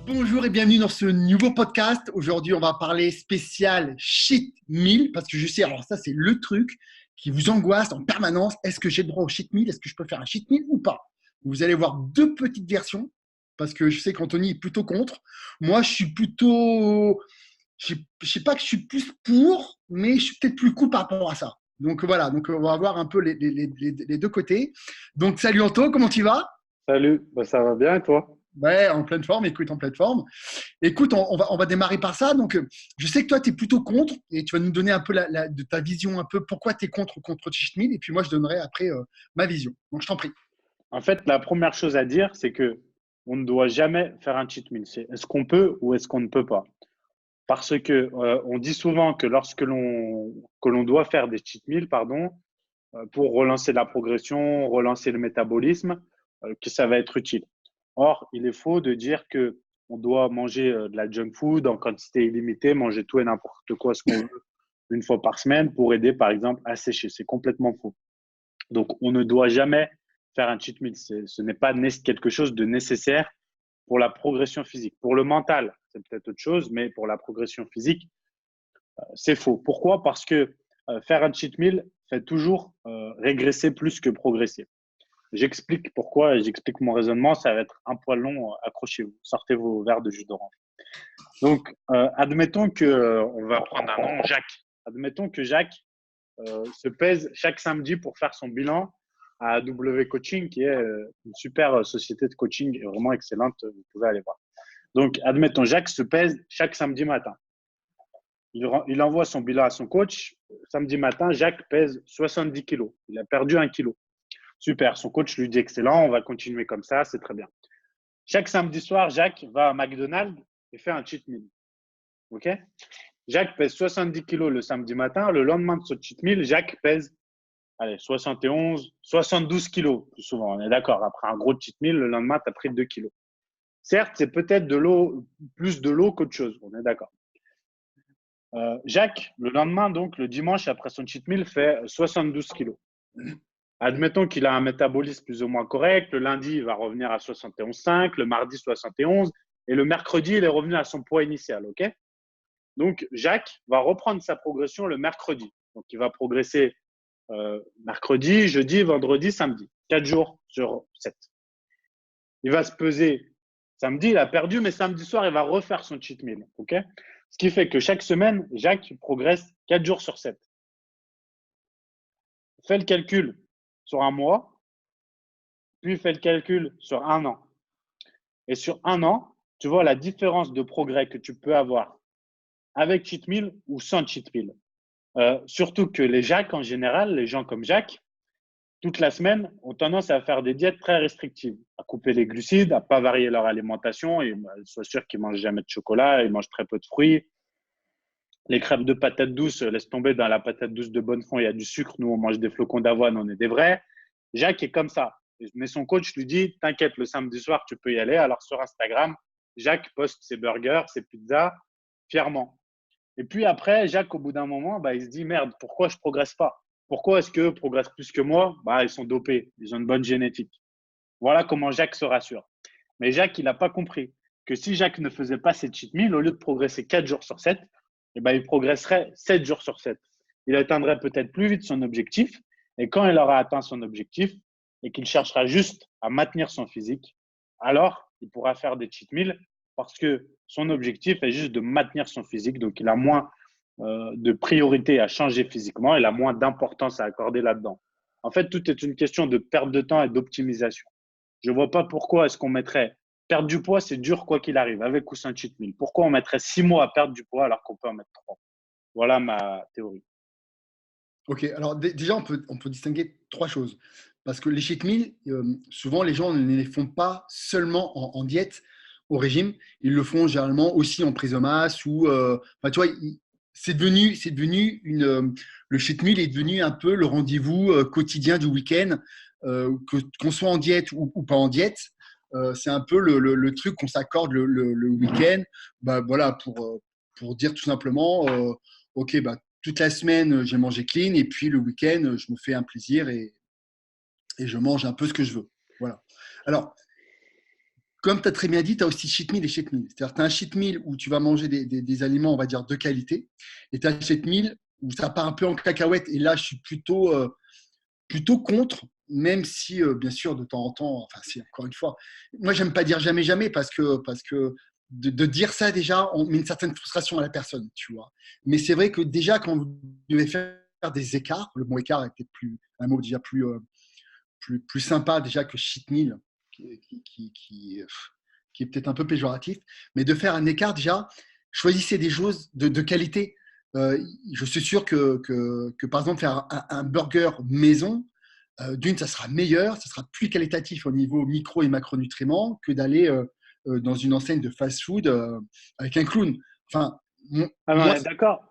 Bonjour et bienvenue dans ce nouveau podcast. Aujourd'hui, on va parler spécial cheat meal parce que je sais, alors ça, c'est le truc qui vous angoisse en permanence. Est-ce que j'ai le droit au cheat meal? Est-ce que je peux faire un cheat meal ou pas? Vous allez voir deux petites versions parce que je sais qu'Anthony est plutôt contre. Moi, je suis plutôt, je sais pas que je suis plus pour, mais je suis peut-être plus cool par rapport à ça. Donc voilà, donc on va voir un peu les deux côtés. Donc salut Anto, comment tu vas? Salut, ça va bien et toi? Ouais, en pleine forme, écoute, en pleine forme. Écoute, on va démarrer par ça. Donc, je sais que toi, tu es plutôt contre et tu vas nous donner un peu de ta vision, un peu pourquoi tu es contre cheat meal. Et puis moi, je donnerai après ma vision. Donc, je t'en prie. En fait, la première chose à dire, c'est que on ne doit jamais faire un cheat meal. C'est est-ce qu'on peut ou est-ce qu'on ne peut pas? Parce que on dit souvent que lorsque l'on doit faire des cheat meals, pardon, pour relancer la progression, relancer le métabolisme, que ça va être utile. Or, il est faux de dire que on doit manger de la junk food en quantité illimitée, manger tout et n'importe quoi ce qu'on veut une fois par semaine pour aider, par exemple, à sécher. C'est complètement faux. Donc, on ne doit jamais faire un cheat meal. Ce n'est pas quelque chose de nécessaire pour la progression physique. Pour le mental, c'est peut-être autre chose, mais pour la progression physique, c'est faux. Pourquoi? Parce que faire un cheat meal fait toujours régresser plus que progresser. J'explique pourquoi et j'explique mon raisonnement. Ça va être un poil long. Accrochez-vous, sortez vos verres de jus d'orange. Donc, admettons que, on va prendre un nom, Jacques. Admettons que Jacques se pèse chaque samedi pour faire son bilan à AW Coaching, qui est une super société de coaching vraiment excellente. Vous pouvez aller voir. Donc, admettons, Jacques se pèse chaque samedi matin. Il envoie son bilan à son coach. Samedi matin, Jacques pèse 70 kilos. Il a perdu 1 kilo. Super. Son coach lui dit excellent, on va continuer comme ça, c'est très bien. Chaque samedi soir, Jacques va à McDonald's et fait un cheat meal. OK? Jacques pèse 70 kilos le samedi matin. Le lendemain de ce cheat meal, Jacques pèse 71, 72 kilos, plus souvent. On est d'accord. Après un gros cheat meal, le lendemain, tu as pris 2 kilos. Certes, c'est peut-être de l'eau, plus de l'eau qu'autre chose. On est d'accord. Jacques, le lendemain, donc le dimanche, après son cheat meal, fait 72 kilos. Admettons qu'il a un métabolisme plus ou moins correct. Le lundi, il va revenir à 71,5, le mardi 71, et le mercredi, il est revenu à son poids initial. OK? Donc, Jacques va reprendre sa progression le mercredi. Donc, il va progresser mercredi, jeudi, vendredi, samedi. 4 jours sur 7. Il va se peser samedi, il a perdu, mais samedi soir, il va refaire son cheat meal. OK? Ce qui fait que chaque semaine, Jacques progresse 4 jours sur 7. Fais le calcul sur un mois, puis fais le calcul sur un an. Et sur un an, tu vois la différence de progrès que tu peux avoir avec cheat meal ou sans cheat meal. Surtout que les Jacques, en général, les gens comme Jacques, toute la semaine, ont tendance à faire des diètes très restrictives, à couper les glucides, à pas varier leur alimentation. Et sois sûr qu'ils mangent jamais de chocolat, ils mangent très peu de fruits. Les crêpes de patates douces, laisse tomber, dans la patate douce de Bonnefond, il y a du sucre. Nous, on mange des flocons d'avoine, on est des vrais. Jacques est comme ça. Mais son coach lui dit, t'inquiète, le samedi soir, tu peux y aller. Alors sur Instagram, Jacques poste ses burgers, ses pizzas, fièrement. Et puis après, Jacques, au bout d'un moment, il se dit, merde, pourquoi je progresse pas? Pourquoi est-ce qu'eux progressent plus que moi? Ils sont dopés, ils ont une bonne génétique. Voilà comment Jacques se rassure. Mais Jacques, il n'a pas compris que si Jacques ne faisait pas ses cheat meals, au lieu de progresser 4 jours sur 7, il progresserait 7 jours sur 7. Il atteindrait peut-être plus vite son objectif. Et quand il aura atteint son objectif et qu'il cherchera juste à maintenir son physique, alors il pourra faire des cheat meals parce que son objectif est juste de maintenir son physique. Donc, il a moins de priorité à changer physiquement, il a moins d'importance à accorder là-dedans. En fait, tout est une question de perte de temps et d'optimisation. Je ne vois pas pourquoi est-ce qu'on mettrait perdre du poids, c'est dur quoi qu'il arrive, avec ou sans cheat meal. Pourquoi on mettrait 6 mois à perdre du poids alors qu'on peut en mettre 3? Voilà ma théorie. Ok, alors déjà, on peut distinguer trois choses. Parce que les cheat meals, souvent, les gens ne les font pas seulement en diète, au régime. Ils le font généralement aussi en prise de masse ou, enfin, tu vois, c'est devenu le cheat meal est devenu un peu le rendez-vous quotidien du week-end, qu'on soit en diète ou pas en diète. C'est un peu le truc qu'on s'accorde le week-end, voilà, pour dire tout simplement, ok, toute la semaine, j'ai mangé clean et puis le week-end, je me fais un plaisir et je mange un peu ce que je veux. Voilà. Alors, comme tu as très bien dit, tu as aussi cheat meal et cheat meal. C'est-à-dire, tu as un cheat meal où tu vas manger des aliments, on va dire, de qualité, et tu as un cheat meal où ça part un peu en cacahuète. Et là, je suis plutôt contre, même si, bien sûr, de temps en temps, enfin, si, encore une fois, moi, j'aime pas dire jamais, jamais, parce que de dire ça, déjà, on met une certaine frustration à la personne, tu vois. Mais c'est vrai que déjà, quand vous devez faire des écarts, le mot écart était un mot déjà plus sympa déjà que cheat meal, qui, qui, qui, qui, qui est peut-être un peu péjoratif, mais de faire un écart déjà, choisissez des choses de qualité. Je suis sûr que, par exemple, faire un burger maison, d'une, ça sera meilleur, ça sera plus qualitatif au niveau micro et macronutriments que d'aller dans une enseigne de fast-food avec un clown. Enfin, Ah non, on moi, est d'accord.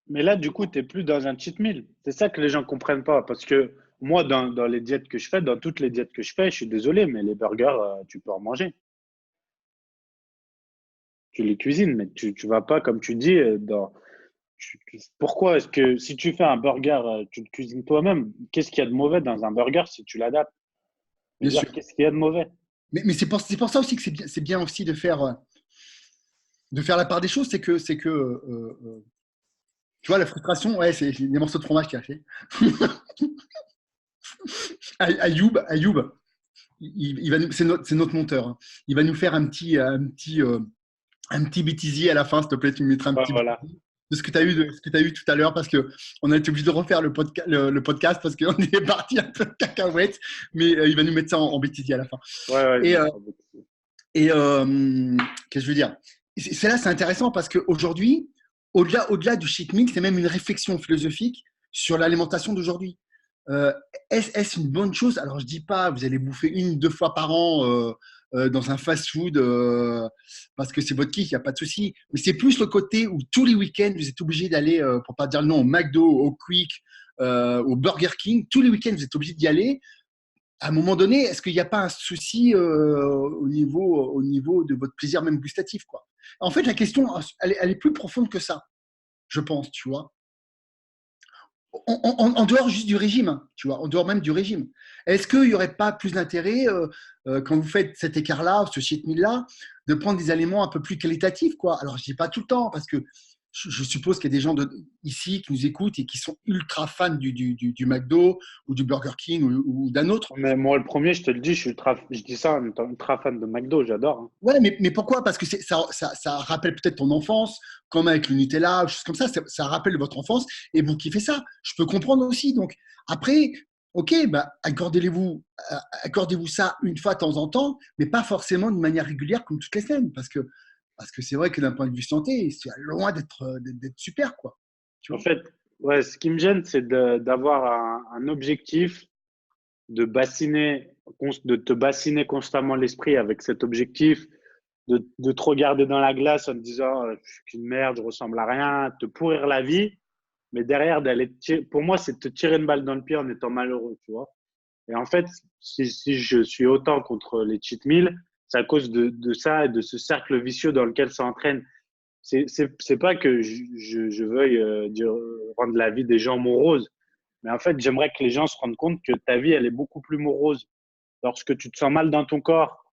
Mais là, du coup, tu n'es plus dans un cheat meal. C'est ça que les gens ne comprennent pas. Parce que moi, dans les diètes que je fais, dans toutes les diètes que je fais, je suis désolé, mais les burgers, tu peux en manger. Tu les cuisines, mais tu ne vas pas, comme tu dis, pourquoi est-ce que si tu fais un burger, tu le cuisines toi-même? Qu'est-ce qu'il y a de mauvais dans un burger si tu l'adaptes? Je bien veux dire, sûr. qu'est-ce qu'il y a de mauvais? Mais c'est pour ça aussi que c'est bien aussi de faire la part des choses. Tu vois, la frustration, ouais, c'est des morceaux de fromage qui a fait. Ayoub, c'est notre monteur, hein. Il va nous faire un petit bêtisier à la fin, s'il te plaît. Tu me mettras un Ouais, petit voilà. bêtisier de ce que tu as eu tout à l'heure, parce qu'on a été obligé de refaire le podcast parce qu'on est parti un peu de cacahuètes, mais il va nous mettre ça en bêtisier à la fin. Ouais, ouais, je Et, mettrai beaucoup. qu'est-ce que je veux dire? C'est intéressant parce qu'aujourd'hui, au-delà du cheat meal, c'est même une réflexion philosophique sur l'alimentation d'aujourd'hui. Euh, est-ce une bonne chose? Alors, je dis pas, vous allez bouffer 1, 2 fois par an dans un fast-food parce que c'est votre kiff, il n'y a pas de souci. Mais c'est plus le côté où tous les week-ends, vous êtes obligé d'aller, pour pas dire le nom, au McDo, au Quick, au Burger King. Tous les week-ends, vous êtes obligé d'y aller. À un moment donné, est-ce qu'il n'y a pas un souci au niveau de votre plaisir même gustatif, quoi? En fait, la question, elle est plus profonde que ça, je pense, tu vois. En dehors juste du régime, hein, tu vois, en dehors même du régime. Est-ce qu'il n'y aurait pas plus d'intérêt, quand vous faites cet écart-là, ce cheat meal-là, de prendre des aliments un peu plus qualitatifs, quoi? Alors, je dis pas tout le temps, parce que je suppose qu'il y a des gens ici qui nous écoutent et qui sont ultra fans du McDo ou du Burger King ou d'un autre. Mais moi, le premier, je te le dis, je dis ça en étant ultra fan de McDo, j'adore, hein. Ouais, mais pourquoi? Parce que ça rappelle peut-être ton enfance, comme avec le Nutella, ou choses comme ça rappelle votre enfance, et vous kiffez ça. Je peux comprendre aussi. Donc, après, ok, bah, accordez-vous ça une fois de temps en temps, mais pas forcément de manière régulière comme toutes les semaines, parce que c'est vrai que d'un point de vue santé, c'est loin d'être super, quoi. Tu En vois? fait, ouais, ce qui me gêne, c'est d'avoir un objectif, de te bassiner constamment l'esprit avec cet objectif, de te regarder dans la glace en te disant je suis qu'une merde, je ressemble à rien, te pourrir la vie, mais derrière, pour moi, c'est te tirer une balle dans le pied en étant malheureux, tu vois. Et en fait, si je suis autant contre les cheat meals, c'est à cause de ça et de ce cercle vicieux dans lequel ça entraîne. C'est pas que je veuille rendre la vie des gens morose, mais en fait, j'aimerais que les gens se rendent compte que ta vie, elle est beaucoup plus morose. Lorsque tu te sens mal dans ton corps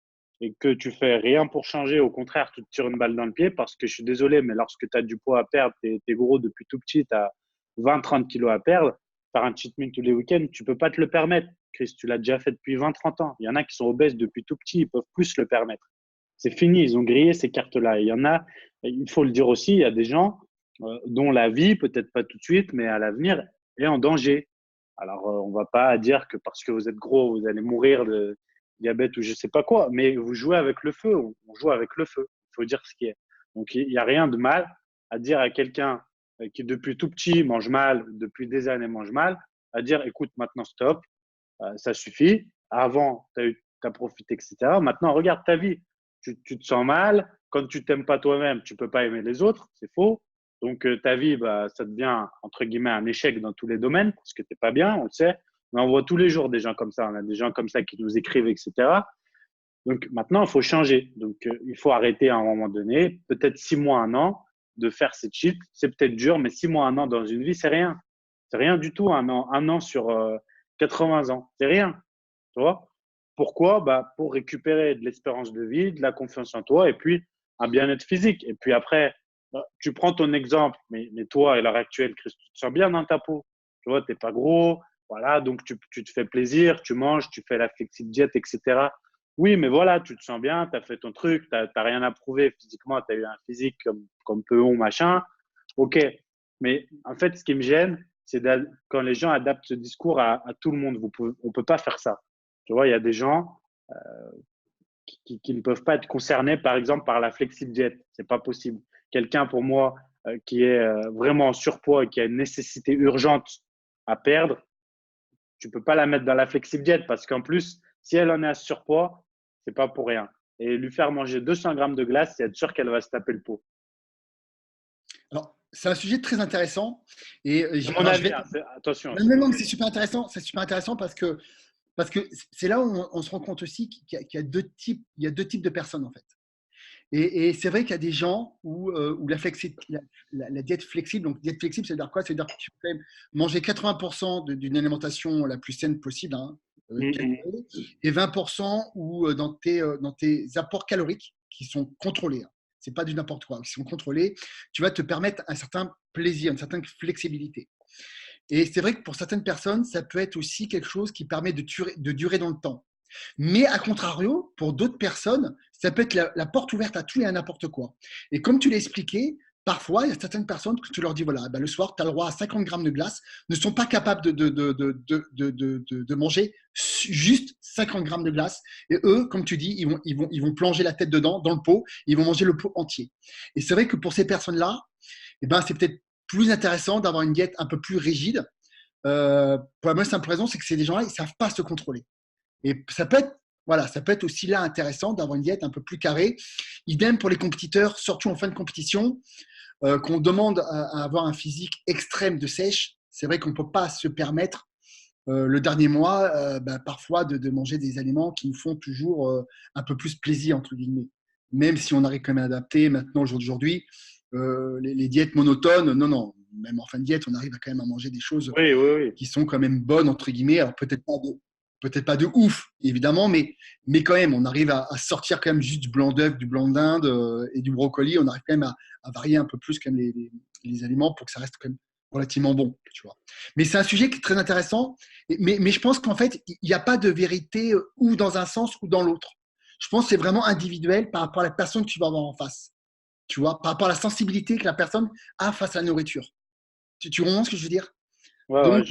et que tu fais rien pour changer, au contraire, tu te tires une balle dans le pied parce que je suis désolé, mais lorsque tu as du poids à perdre, tu es gros depuis tout petit, tu as 20-30 kilos à perdre, faire un cheat meal tous les week-ends, tu peux pas te le permettre. Chris, tu l'as déjà fait depuis 20-30 ans. Il y en a qui sont obèses depuis tout petit, ils peuvent plus se le permettre. C'est fini, ils ont grillé ces cartes-là. Il y en a, il faut le dire aussi, il y a des gens dont la vie, peut-être pas tout de suite, mais à l'avenir, est en danger. Alors, on va pas dire que parce que vous êtes gros, vous allez mourir de diabète ou je sais pas quoi, mais vous jouez avec le feu. On joue avec le feu. Il faut dire ce qui est. Donc, il n'y a rien de mal à dire à quelqu'un qui, depuis tout petit, mange mal, depuis des années mange mal, à dire écoute, maintenant stop, ça suffit. Avant, tu as profité, etc. Maintenant, regarde ta vie. Tu te sens mal. Quand tu t'aimes pas toi-même, tu peux pas aimer les autres. C'est faux. Donc, ta vie, bah, ça devient, entre guillemets, un échec dans tous les domaines parce que tu n'es pas bien, on le sait. Mais on voit tous les jours des gens comme ça. On a des gens comme ça qui nous écrivent, etc. Donc, maintenant, il faut changer. Donc, il faut arrêter à un moment donné, peut-être 6 mois, un an, de faire ces cheats. C'est peut-être dur, mais 6 mois, un an dans une vie, c'est rien. C'est rien du tout, un an sur 80 ans. C'est rien. Tu vois? Pourquoi? Bah, pour récupérer de l'espérance de vie, de la confiance en toi et puis un bien-être physique. Et puis après, tu prends ton exemple, mais toi, à l'heure actuelle, Chris, tu te sens bien dans ta peau. Tu vois, tu n'es pas gros, voilà, donc tu te fais plaisir, tu manges, tu fais la flexible diète, etc. Oui, mais voilà, tu te sens bien, tu as fait ton truc, tu n'as rien à prouver physiquement, tu as eu un physique comme Peon, machin. OK. Mais en fait, ce qui me gêne, c'est quand les gens adaptent ce discours à tout le monde. On ne peut pas faire ça. Tu vois, il y a des gens qui ne peuvent pas être concernés, par exemple, par la flexible diète. C'est pas possible. Quelqu'un, pour moi, qui est vraiment en surpoids et qui a une nécessité urgente à perdre, tu peux pas la mettre dans la flexible diète parce qu'en plus, si elle en est à ce surpoids, c'est pas pour rien. Et lui faire manger 200 grammes de glace, c'est être sûr qu'elle va se taper le pot. Alors, c'est un sujet très intéressant. Et C'est mon alors, je avis, vais. hein, attention, Non, c'est non, mon non, avis. c'est super intéressant. C'est super intéressant parce que c'est là où on se rend compte aussi qu'il y a deux types, il y a deux types de personnes en fait. Et c'est vrai qu'il y a des gens où la diète flexible, donc diète flexible, c'est-à-dire quoi? C'est-à-dire que tu peux manger 80% d'une alimentation la plus saine possible, hein, Mm, calculée, et 20% dans tes apports caloriques qui sont contrôlés. Hein. C'est pas du n'importe quoi, qui sont contrôlés. Tu vas te permettre un certain plaisir, une certaine flexibilité. Et c'est vrai que pour certaines personnes, ça peut être aussi quelque chose qui permet de durer dans le temps. Mais à contrario, pour d'autres personnes, ça peut être la porte ouverte à tout et à n'importe quoi. Et comme tu l'as expliqué, parfois, il y a certaines personnes que tu leur dis, voilà, ben le soir, tu as le droit à 50 grammes de glace, ne sont pas capables de manger juste 50 grammes de glace. Et eux, comme tu dis, ils vont plonger la tête dedans, dans le pot, ils vont manger le pot entier. Et c'est vrai que pour ces personnes-là, eh ben, c'est peut-être plus intéressant d'avoir une diète un peu plus rigide. Pour la bonne simple raison, c'est que ces gens-là, ils ne savent pas se contrôler. Et ça peut être, voilà, ça peut être aussi là intéressant d'avoir une diète un peu plus carrée. Idem pour les compétiteurs, surtout en fin de compétition, qu'on demande à avoir un physique extrême de sèche. C'est vrai qu'on ne peut pas se permettre le dernier mois, parfois, de manger des aliments qui nous font toujours un peu plus plaisir, entre guillemets. Même si on arrive quand même à adapter maintenant, au jour d'aujourd'hui, les diètes monotones, non, non, même en fin de diète, on arrive quand même à manger des choses oui, oui, oui. qui sont quand même bonnes, entre guillemets. Alors peut-être pas de ouf, évidemment, mais quand même, on arrive à sortir quand même juste du blanc d'œuf, du blanc d'Inde et du brocoli. On arrive quand même à varier un peu plus quand même les aliments pour que ça reste quand même relativement bon, tu vois. Mais c'est un sujet qui est très intéressant, mais je pense qu'en fait, il n'y a pas de vérité ou dans un sens ou dans l'autre. Je pense que c'est vraiment individuel par rapport à la personne que tu vas avoir en face, tu vois, par rapport à la sensibilité que la personne a face à la nourriture. Tu comprends ce que je veux dire? Ouais, ouais,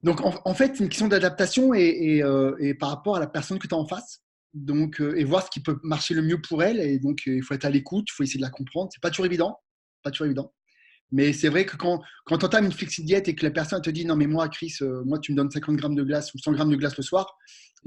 Donc, en fait, c'est une question d'adaptation et par rapport à la personne que tu as en face. Donc, et voir ce qui peut marcher le mieux pour elle. Et donc, il faut être à l'écoute, il faut essayer de la comprendre. C'est pas toujours évident. Pas toujours évident. Mais c'est vrai que quand tu entames une flexi diète et que la personne te dit non, mais moi, Chris, moi, tu me donnes 50 grammes de glace ou 100 grammes de glace le soir,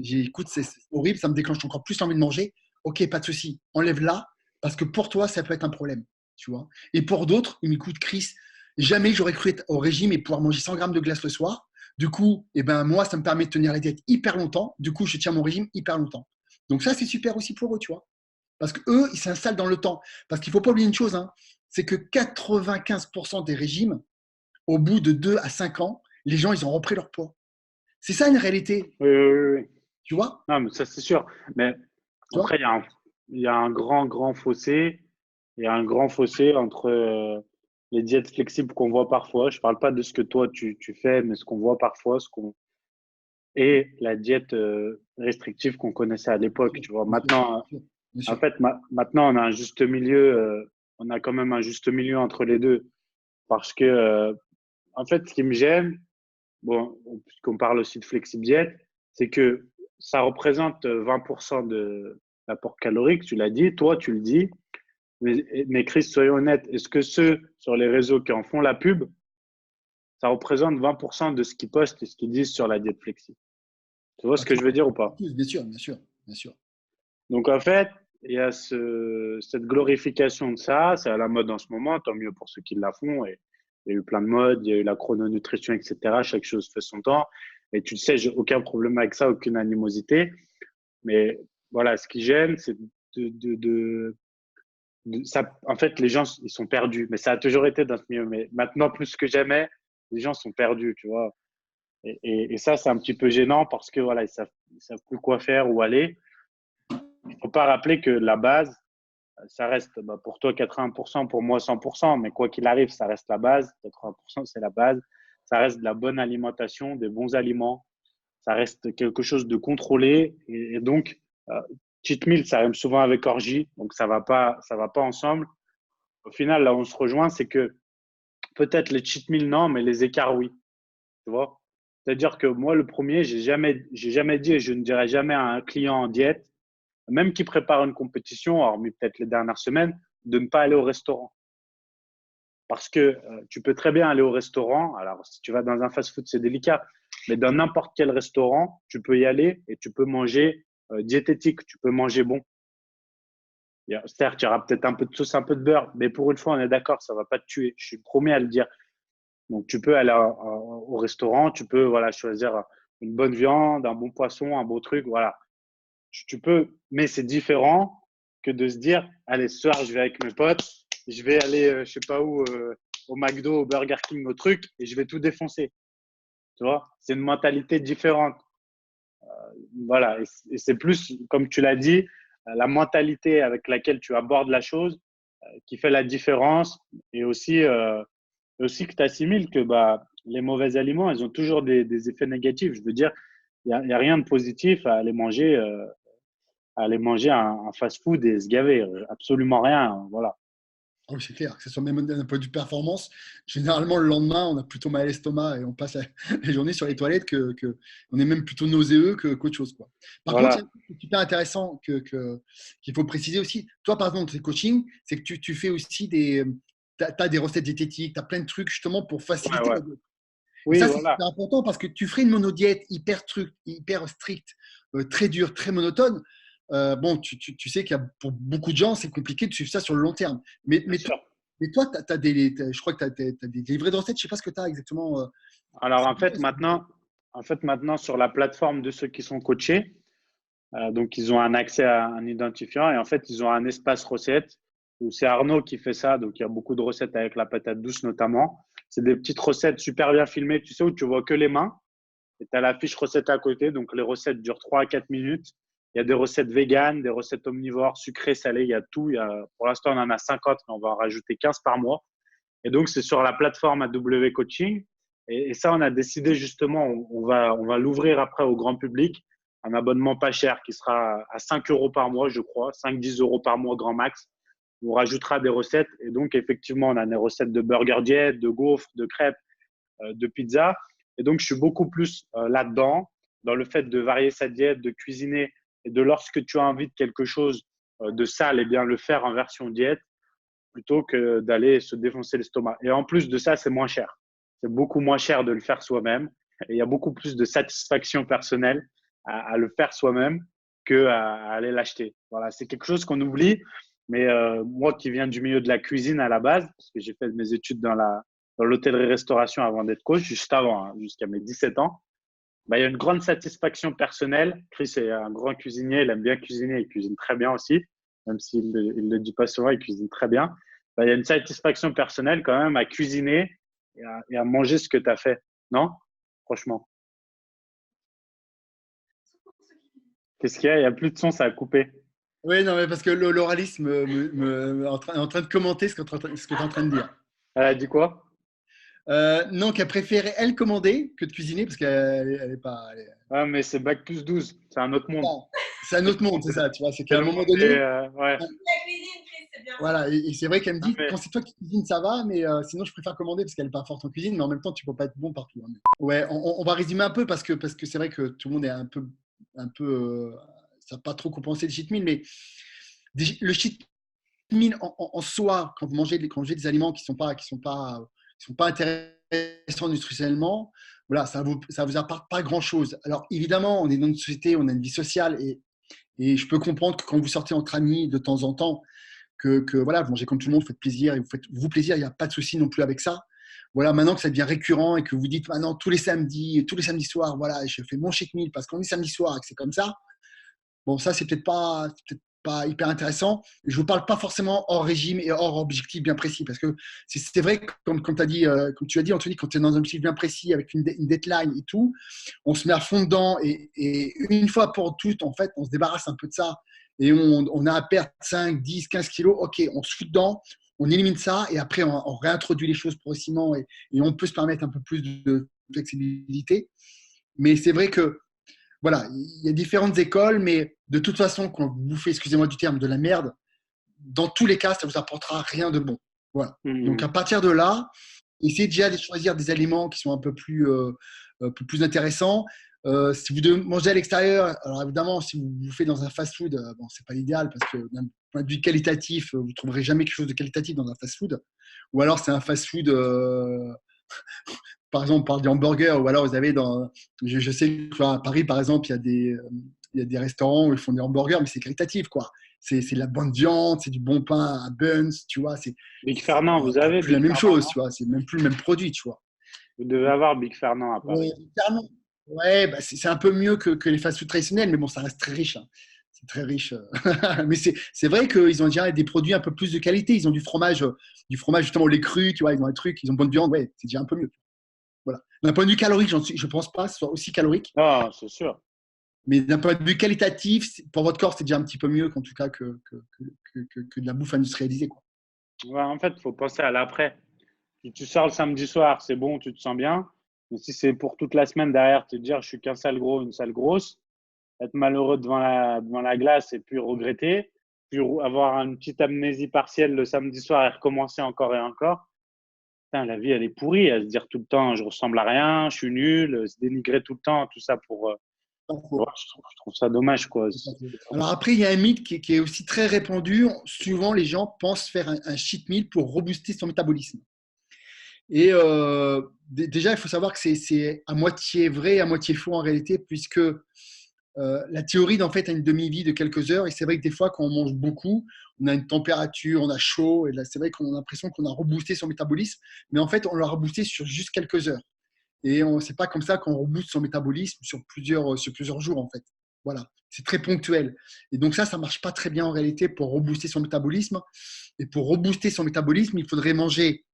écoute, c'est horrible, ça me déclenche encore plus envie de manger. Ok, pas de souci, enlève-la parce que pour toi, ça peut être un problème. Tu vois. Et pour d'autres, ils m'écoutent, Chris, jamais j'aurais cru être au régime et pouvoir manger 100 grammes de glace le soir. Du coup, eh ben, moi, ça me permet de tenir la diète hyper longtemps. Du coup, je tiens mon régime hyper longtemps. Donc ça, c'est super aussi pour eux, tu vois. Parce qu'eux, ils s'installent dans le temps. Parce qu'il ne faut pas oublier une chose, hein, c'est que 95% des régimes, au bout de 2 à 5 ans, les gens, ils ont repris leur poids. C'est ça une réalité, oui, oui, oui, oui. tu vois, Non, mais ça, c'est sûr. Mais tu vois. après, il y a un grand, grand fossé. Il y a un grand fossé entre les diètes flexibles qu'on voit parfois. Je ne parle pas de ce que toi, tu fais, mais ce qu'on voit parfois, et la diète restrictive qu'on connaissait à Bien l'époque. sûr, Tu vois, bien sûr, maintenant, bien sûr. Bien en sûr. fait, maintenant, on a un juste milieu. On a quand même un juste milieu entre les deux. Parce que, en fait, ce qui me gêne, bon, puisqu'on parle aussi de flexible diète, c'est que ça représente 20% de l'apport calorique, tu l'as dit, toi tu le dis, mais Chris, soyons honnêtes, est-ce que ceux sur les réseaux qui en font la pub, ça représente 20% de ce qu'ils postent et ce qu'ils disent sur la diète flexible? Tu vois Pas ce que tous, je veux dire ou pas pas? tous, bien sûr, bien sûr, bien sûr. Donc en fait, il y a cette glorification de ça, c'est à la mode en ce moment, tant mieux pour ceux qui la font. Et il y a eu plein de modes, il y a eu la chrononutrition, etc. Chaque chose fait son temps. Et tu le sais, j'ai aucun problème avec ça, aucune animosité. Mais voilà, ce qui gêne, c'est ça. En fait, les gens, ils sont perdus. Mais ça a toujours été dans ce milieu. Mais maintenant, plus que jamais, les gens sont perdus, tu vois. Et ça, c'est un petit peu gênant parce que voilà, ils savent plus quoi faire, où aller. Il ne faut pas rappeler que la base, ça reste pour toi 80%, pour moi 100%, mais quoi qu'il arrive, ça reste la base. 80%, c'est la base. Ça reste de la bonne alimentation, des bons aliments. Ça reste quelque chose de contrôlé. Et donc, cheat meal, ça rime souvent avec orgie, donc ça va pas ensemble. Au final, là où on se rejoint, c'est que peut-être les cheat meals, non, mais les écarts, oui. Tu vois? C'est-à-dire que moi, le premier, j'ai jamais dit et je ne dirai jamais à un client en diète, même qui prépare une compétition, hormis peut-être les dernières semaines, de ne pas aller au restaurant. Parce que tu peux très bien aller au restaurant. Alors, si tu vas dans un fast-food, c'est délicat. Mais dans n'importe quel restaurant, tu peux y aller et tu peux manger diététique. Tu peux manger bon. Certes, il y aura peut-être un peu de sauce, un peu de beurre. Mais pour une fois, on est d'accord, ça ne va pas te tuer. Je suis le premier à le dire. Donc, tu peux aller au restaurant. Tu peux choisir une bonne viande, un bon poisson, un beau truc. Voilà. Tu peux, mais c'est différent que de se dire, allez, ce soir, je vais avec mes potes, je vais aller, je sais pas où, au McDo, au Burger King, au truc, et je vais tout défoncer. Tu vois, c'est une mentalité différente. Voilà, et c'est plus, comme tu l'as dit, la mentalité avec laquelle tu abordes la chose qui fait la différence, et aussi que tu assimiles que les mauvais aliments, ils ont toujours des effets négatifs. Je veux dire, il y a rien de positif à aller manger un fast-food et se gaver. Absolument rien. Voilà. Ah oui, c'est clair, que ce soit même d'un point de vue performance. Généralement, le lendemain, on a plutôt mal à l'estomac et on passe la journée sur les toilettes on est même plutôt nauséeux qu'autre chose, quoi. Par contre, Voilà. c'est super intéressant qu'il faut préciser aussi. Toi, par exemple, dans tes coachings, c'est que tu fais aussi t'as des recettes diététiques, tu as plein de trucs justement pour Ouais, faciliter ouais. la diète. Et Oui, ça, c'est voilà. super important parce que tu ferais une monodiète hyper stricte, très dure, très monotone. Bon, tu sais qu'il y a, pour beaucoup de gens, c'est compliqué de suivre ça sur le long terme. Mais, Bien mais toi, sûr. mais toi je crois que tu as des livrets de recettes. Je ne sais pas ce que tu as exactement. Alors, C'est quoi, maintenant, sur la plateforme de ceux qui sont coachés, donc ils ont un accès à un identifiant et en fait, ils ont un espace recette où c'est Arnaud qui fait ça. Donc, il y a beaucoup de recettes avec la patate douce notamment. C'est des petites recettes super bien filmées, tu sais, où tu vois que les mains. Et tu as la fiche recette à côté. Donc, les recettes durent 3 à 4 minutes. Il y a des recettes véganes, des recettes omnivores, sucrées, salées. Il y a tout. Pour l'instant, on en a 50, mais on va en rajouter 15 par mois. Et donc, c'est sur la plateforme AW Coaching. Et ça, on a décidé justement, on va l'ouvrir après au grand public. Un abonnement pas cher qui sera à 5 euros par mois, je crois. 5-10 euros par mois, grand max. On rajoutera des recettes. Et donc, effectivement, on a des recettes de burger diète, de gaufres, de crêpes, de pizza. Et donc, je suis beaucoup plus là-dedans, dans le fait de varier sa diète, de cuisiner et de lorsque tu as envie de quelque chose de sale, eh bien le faire en version diète plutôt que d'aller se défoncer l'estomac. Et en plus de ça, c'est moins cher. C'est beaucoup moins cher de le faire soi-même. Et il y a beaucoup plus de satisfaction personnelle à le faire soi-même qu'à aller l'acheter. Voilà, c'est quelque chose qu'on oublie. Mais moi qui viens du milieu de la cuisine à la base, parce que j'ai fait mes études dans l'hôtellerie-restauration avant d'être coach, juste avant, hein, jusqu'à mes 17 ans, il y a une grande satisfaction personnelle. Chris est un grand cuisinier, il aime bien cuisiner, il cuisine très bien aussi, même s'il ne le dit pas souvent, il cuisine très bien. Il y a une satisfaction personnelle quand même à cuisiner et à manger ce que tu as fait, non? Franchement. Qu'est-ce qu'il y a? Il n'y a plus de son, ça a coupé. Oui, non, mais parce que l'oralisme est en train de commenter ce que tu es en train de dire. Elle a dit quoi? Non, qu'elle préférait, elle, commander que de cuisiner parce qu'elle est pas. Ah, mais c'est bac plus 12, c'est un autre monde. Non, c'est un autre monde, c'est ça, tu vois. C'est C'est qu'à un le moment monde donné, ouais. voilà, et c'est vrai qu'elle me Non, dit, mais, quand c'est toi qui cuisines, ça va, mais sinon, je préfère commander parce qu'elle n'est pas forte en cuisine, mais en même temps, tu peux pas être bon partout, hein. Ouais, on va résumer un peu parce que c'est vrai que tout le monde est un peu ça n'a pas trop compensé le cheat meal, mais le cheat meal en soi, quand vous mangez des aliments qui sont pas intéressants nutritionnellement, voilà, ça vous apporte pas grand-chose. Alors, évidemment, on est dans une société, on a une vie sociale et je peux comprendre que quand vous sortez entre amis de temps en temps, voilà, vous mangez comme tout le monde, vous faites plaisir et vous faites vous plaisir, il n'y a pas de souci non plus avec ça. Voilà, maintenant que ça devient récurrent et que vous dites maintenant tous les samedis soirs, voilà, je fais mon cheat meal parce qu'on est samedi soir et que c'est comme ça. Bon, ça, c'est peut-être pas hyper intéressant. Je ne vous parle pas forcément hors régime et hors objectif bien précis, parce que c'est vrai que, comme tu as dit, Anthony, quand tu es dans un objectif bien précis, avec une deadline et tout, on se met à fond dedans, et une fois pour toutes, en fait, on se débarrasse un peu de ça, et on a à perdre 5, 10, 15 kilos, ok, on se fout dedans, on élimine ça, et après, on réintroduit les choses progressivement, et on peut se permettre un peu plus de flexibilité. Mais c'est vrai que, voilà, il y a différentes écoles, mais de toute façon, quand vous bouffez, excusez-moi du terme, de la merde, dans tous les cas, ça vous apportera rien de bon. Voilà. Donc, à partir de là, essayez déjà de choisir des aliments qui sont un peu plus intéressants. Si vous devez manger à l'extérieur, alors évidemment, si vous bouffez dans un fast-food, bon, c'est pas l'idéal, parce que d'un point de vue qualitatif, vous ne trouverez jamais quelque chose de qualitatif dans un fast-food. Ou alors, c'est un fast-food, par exemple, on parle des hamburgers, ou alors vous avez je sais qu'à Paris, par exemple, il y a des restaurants où ils font des hamburgers, mais c'est qualitatif, quoi. C'est de la bonne viande, c'est du bon pain à buns, tu vois. Big Fernand, vous avez plus la même chose, tu vois. C'est même plus le même produit, tu vois. Vous devez avoir Big Fernand à Paris. Ouais, bah c'est un peu mieux que les fast-food traditionnels, mais bon, ça reste très riche, hein. C'est très riche. Mais c'est vrai qu'ils ont déjà des produits un peu plus de qualité. Ils ont du fromage justement au lait cru, tu vois. Ils ont un truc, ils ont bonne viande, ouais, c'est déjà un peu mieux. Voilà. D'un point de vue calorique, je ne pense pas que ce soit aussi calorique. Ah, c'est sûr. Mais d'un point de vue qualitatif, pour votre corps, c'est déjà un petit peu mieux qu'en tout cas que de la bouffe industrialisée, quoi. Ouais, en fait, il faut penser à l'après. Si tu sors le samedi soir, c'est bon, tu te sens bien. Mais si c'est pour toute la semaine derrière, te dire je suis qu'un sale gros, une sale grosse, être malheureux devant la glace et puis regretter, puis avoir une petite amnésie partielle le samedi soir et recommencer encore et encore. Putain, la vie, elle est pourrie. À se dire tout le temps, je ressemble à rien, je suis nul, se dénigrer tout le temps, tout ça pour. Ouais, je trouve ça dommage, quoi. Alors après, il y a un mythe qui est aussi très répandu. Souvent, les gens pensent faire un cheat meal pour rebooster son métabolisme. Et déjà, il faut savoir que c'est à moitié vrai et à moitié faux en réalité, puisque la théorie, en fait, a une demi-vie de quelques heures. Et c'est vrai que des fois, quand on mange beaucoup, on a une température, on a chaud. Et là, c'est vrai qu'on a l'impression qu'on a reboosté son métabolisme. Mais en fait, on l'a reboosté sur juste quelques heures. Et c'est pas comme ça qu'on rebooste son métabolisme sur plusieurs jours, en fait. Voilà, c'est très ponctuel. Et donc ça marche pas très bien en réalité pour rebooster son métabolisme. Et pour rebooster son métabolisme, il faudrait manger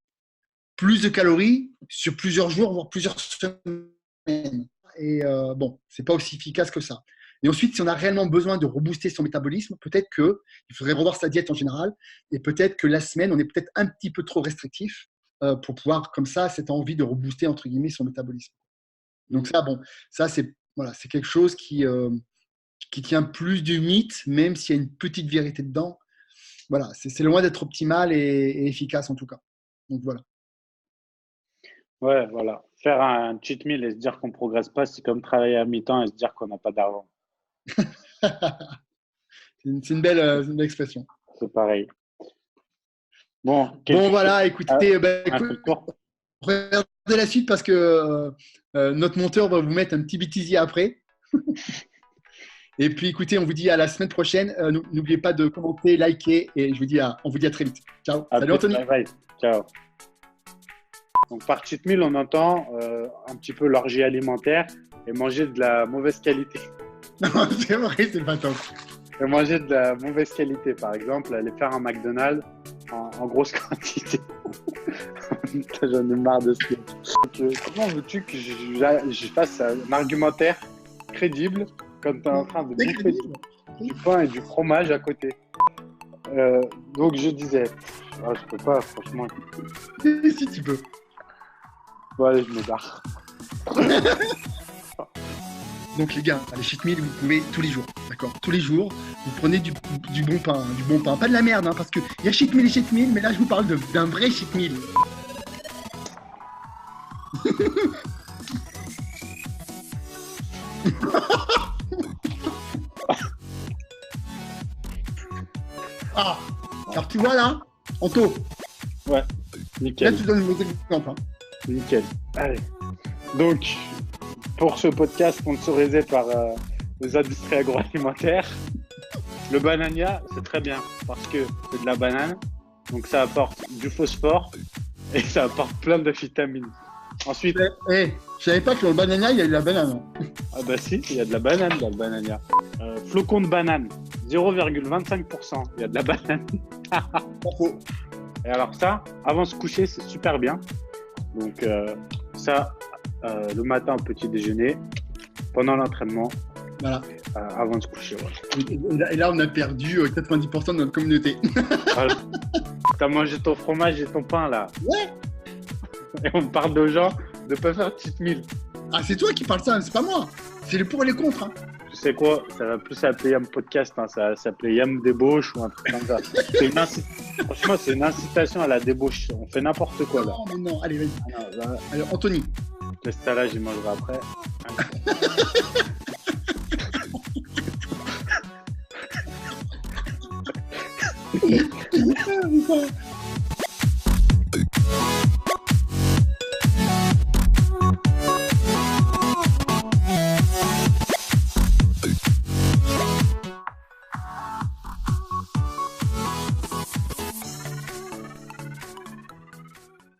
plus de calories sur plusieurs jours, voire plusieurs semaines. Et bon, c'est pas aussi efficace que ça. Et ensuite, si on a réellement besoin de rebooster son métabolisme, peut-être qu'il faudrait revoir sa diète en général. Et peut-être que la semaine, on est peut-être un petit peu trop restrictif pour pouvoir, comme ça, cette envie de rebooster, entre guillemets, son métabolisme. Donc ça, bon, ça, c'est quelque chose qui tient plus du mythe, même s'il y a une petite vérité dedans. Voilà, c'est loin d'être optimal et efficace en tout cas. Donc voilà. Ouais, voilà. Faire un cheat meal et se dire qu'on progresse pas, c'est comme travailler à mi-temps et se dire qu'on n'a pas d'argent. C'est une belle expression. C'est pareil. Bon, voilà, écoutez, regardez la suite parce que notre monteur va vous mettre un petit bêtisier après. Et puis, écoutez, on vous dit à la semaine prochaine. N'oubliez pas de commenter, liker et on vous dit à très vite. Ciao. Salut Anthony. Bye bye. Ciao. Donc, par cheat meal, on entend un petit peu l'orgie alimentaire et manger de la mauvaise qualité. Non, c'est vrai, c'est pas top. Et manger de la mauvaise qualité, par exemple, aller faire un McDonald's en grosse quantité. J'en ai marre de ce truc. Comment veux-tu que je fasse un argumentaire crédible quand tu es en train de bouffer du pain et du fromage à côté? Donc je disais, je peux pas, franchement. Si tu peux. Bon, allez, je me barre. Donc les gars, les cheat meals, vous pouvez tous les jours, d'accord? Tous les jours, vous prenez du bon pain, pas de la merde, hein, parce qu'il y a cheat meal et cheat meal, mais là je vous parle d'un vrai cheat meal. Ah, alors tu vois là, Anto. Ouais, nickel. Là tu donnes vos exemples. Hein. Nickel. Allez. Donc, pour ce podcast sponsorisé par les industries agroalimentaires, le banania, c'est très bien parce que c'est de la banane, donc ça apporte du phosphore et ça apporte plein de vitamines. Ensuite, Je savais pas que dans le banania, il y a de la banane. ah bah si, il y a de la banane dans le banania. Flocon de banane, 0,25%. Il y a de la banane. Pas faux. Et alors ça, avant de se coucher, c'est super bien. Donc ça, le matin au petit déjeuner, pendant l'entraînement, Voilà. avant de se coucher. Ouais. Et là, on a perdu 90% de notre communauté. Voilà. T'as mangé ton fromage et ton pain là. Ouais. Et on parle de gens de pas faire cheat meal. Ah, c'est toi qui parles ça, c'est pas moi. C'est les pour et les contre. Hein. Tu sais quoi, ça va plus s'appeler Yam Podcast, hein. Ça va s'appeler Yam Débauche ou un truc comme ça. Franchement, c'est une incitation à la débauche. On fait n'importe quoi là. Non, non, allez, vas-y. Ah, non, là, Alors, Anthony. laisse ça là, j'y mangerai après.